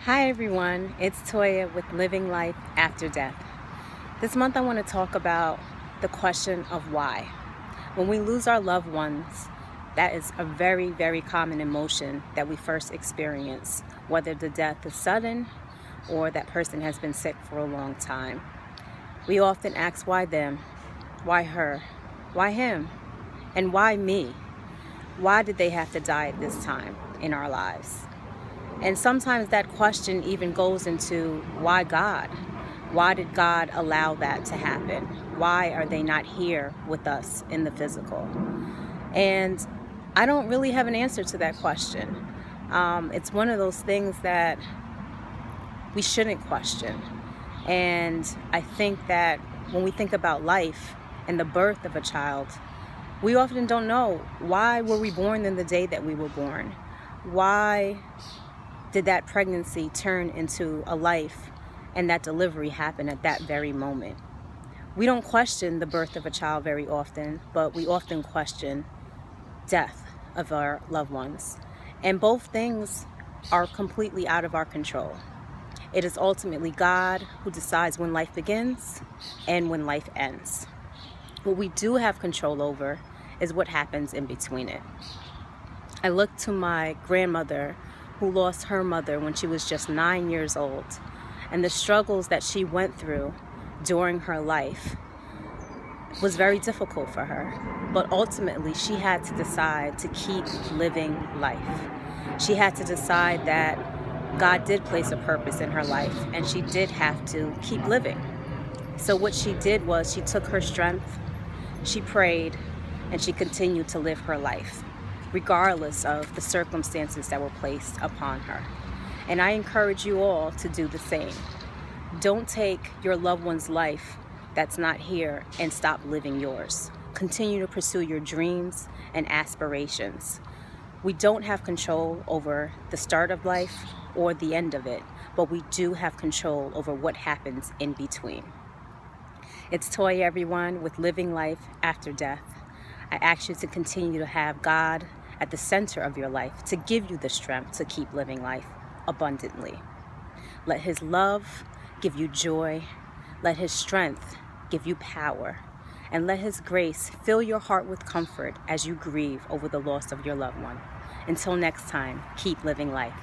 Hi everyone, it's Toya with Living Life After Death. This month I want to talk about the question of why. When we lose our loved ones, that is a very, very common emotion that we first experience, whether the death is sudden or that person has been sick for a long time. We often ask why them, why her, why him, and why me? Why did they have to die at this time in our lives? And sometimes that question even goes into why God? Why did God allow that to happen? Why are they not here with us in the physical? And I don't really have an answer to that question. It's one of those things that we shouldn't question. And I think that when we think about life and the birth of a child, we often don't know, why were we born in the day that we were born? Why did that pregnancy turn into a life and that delivery happen at that very moment? We don't question the birth of a child very often, but we often question death of our loved ones. And both things are completely out of our control. It is ultimately God who decides when life begins and when life ends. What we do have control over is what happens in between it. I look to my grandmother who lost her mother when she was just 9 years old, and the struggles that she went through during her life was very difficult for her. But ultimately, she had to decide to keep living life. She had to decide that God did place a purpose in her life, and she did have to keep living. So what she did was she took her strength, she prayed, and she continued to live her life, regardless of the circumstances that were placed upon her. And I encourage you all to do the same. Don't take your loved one's life that's not here and stop living yours. Continue to pursue your dreams and aspirations. We don't have control over the start of life or the end of it, but we do have control over what happens in between. It's Toya, everyone, with Living Life After Death. I ask you to continue to have God at the center of your life, to give you the strength to keep living life abundantly. Let His love give you joy. Let His strength give you power. And let His grace fill your heart with comfort as you grieve over the loss of your loved one. Until next time, keep living life.